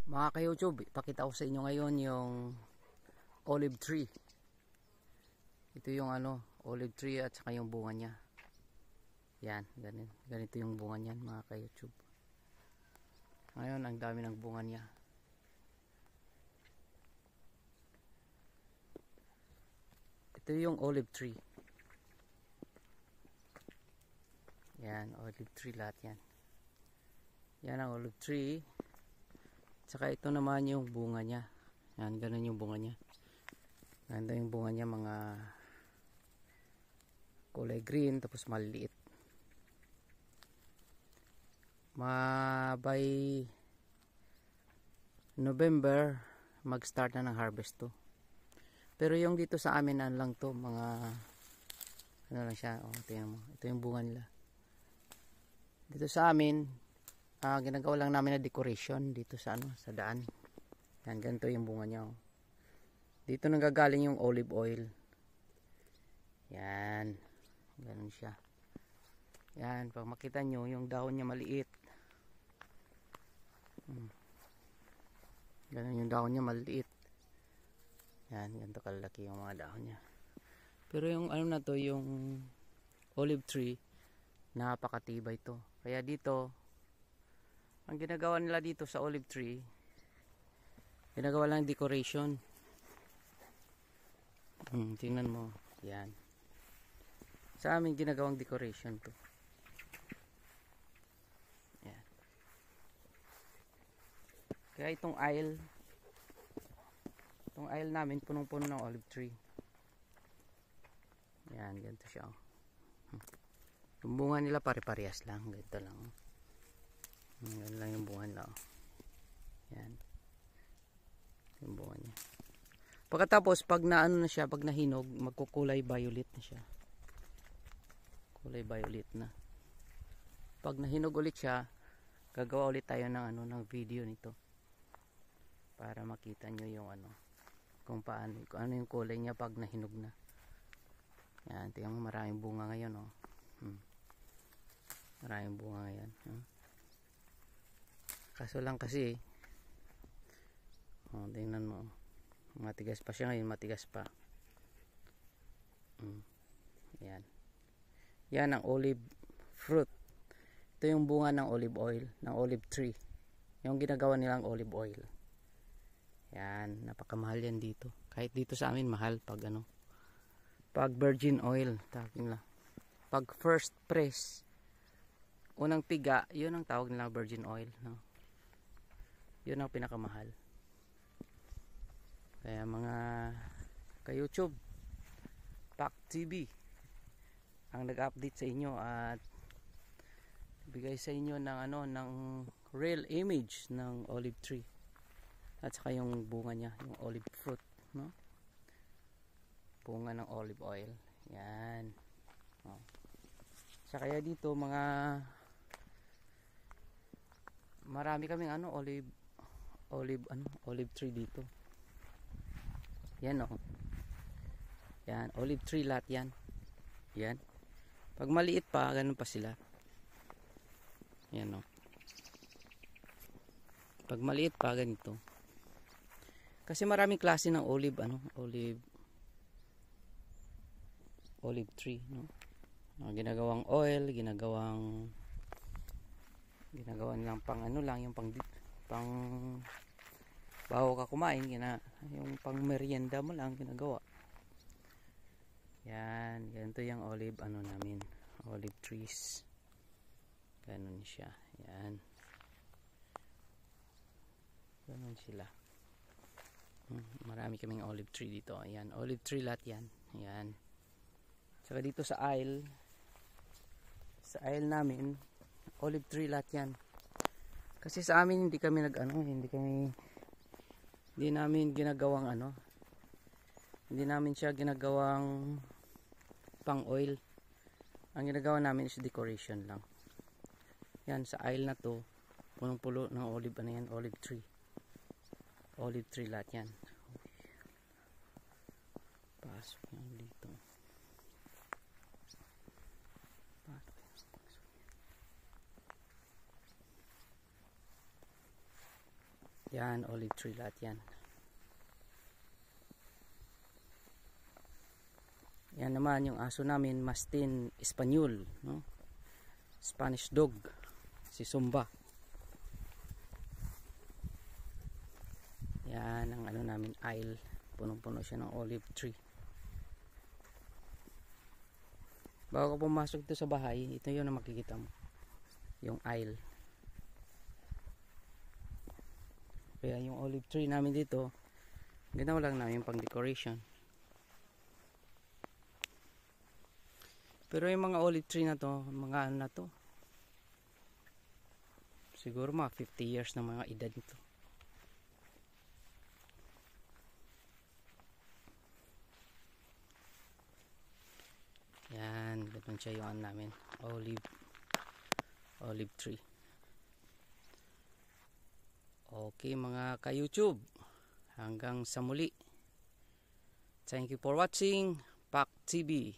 Mga ka-YouTube, ipakita ko sa inyo ngayon yung olive tree. Ito yung olive tree at saka yung bunga niya. Yan, ganito yung bunga niyan mga ka-YouTube. Ngayon, ang dami ng bunga niya. Ito yung olive tree. Yan, olive tree lahat yan. Yan ang olive tree. Tsaka ito naman yung bunga niya. Yan, ganun yung bunga niya. Ganda yung bunga niya, mga kulay green, tapos maliliit. By November, mag-start na ng harvest to. Pero yung dito sa amin, lang to, mga ano lang siya. Tingnan mo. Ito yung bunga nila. Dito sa amin, ginagawa lang namin na decoration dito sa sa daan. Yan, ganito yung bunga niya. Dito nanggagaling yung olive oil. Yan, ganun siya. Yan, pag makita nyo, yung dahon niya maliit. Ganun yung dahon niya maliit. Yan, ganito kalaki yung mga dahon niya. Pero yung na to, yung olive tree, napakatibay to. Kaya dito, ang ginagawa nila dito sa olive tree, ginagawa lang decoration. Tingnan mo, yan. Sa amin ginagawang decoration to. Yan. Kaya itong aisle namin punong-puno ng olive tree. Yan, ganito siya. Yung bunga nila pare-parehas lang, ganito lang. Ganito lang yung bunga nila. Yan. Yung bunga niya. Pagkatapos, pag naano na siya, pag nahinog, magkukulay violet na siya. Kulay violet na. Pag nahinog ulit siya, gagawa ulit tayo ng ng video nito. Para makita nyo yung kung ano yung kulay niya pag nahinog na. Yan, tingnan mo, maraming bunga ngayon, Maraming bunga ngayon. Kaso lang kasi, tingnan mo. Matigas pa siya ngayon, matigas pa. Yan. Yan ang olive fruit. Ito yung bunga ng olive oil, ng olive tree. Yung ginagawa nilang olive oil. Yan, napakamahal yan dito. Kahit dito sa amin mahal pag pag virgin oil, tawag nila. Pag first press, unang piga, yun ang tawag nila virgin oil, no? Yun ang pinakamahal. Kaya mga ka-YouTube, Pak TV ang nag-update sa inyo at bigay sa inyo ng ng real image ng olive tree at saka yung bunga niya, yung olive fruit, no? Bunga ng olive oil. Yan. Sa kaya dito mga marami kaming olive tree dito. Yan Yan, olive tree lahat yan. Yan. Pag maliit pa, ganun pa sila. Yan Pag maliit pa, ganito. Kasi maraming klase ng olive tree, no? Ginagawang oil, ginagawan lang pang lang, yung pang bago ka kumain, yung pang merienda mo lang ginagawa. Yan, ganito yung olive namin, olive trees. Ganun siya. Yan. Ganun sila. Marami kaming olive tree dito. Ayan, olive tree lahat yan. Ayan. Saka dito sa aisle namin, olive tree lahat yan. Kasi sa amin hindi namin ginagawang hindi namin siya ginagawang pang oil. Ang ginagawa namin is decoration lang. Yan, sa aisle na to, punong-pulo ng olive olive tree. Olive tree lahat yan. Pasok yan dito. Yan, olive tree lahat yan. Yan naman yung aso namin, Mastin Espanyol, no? Spanish dog, si Sumba. Yan ang ano namin, aisle. Punong-puno siya ng olive tree. Bago ka pumasok dito sa bahay, ito yun ang makikita mo. Yung aisle. Kaya yung olive tree namin dito, ginawa lang namin pang decoration. Pero yung mga olive tree na to, mga ano na to, siguro mga 50 years na mga edad nito. Yan, ganun siya yung ano namin, olive tree. Okay mga ka-YouTube, hanggang sa muli. Thank you for watching Pak TV.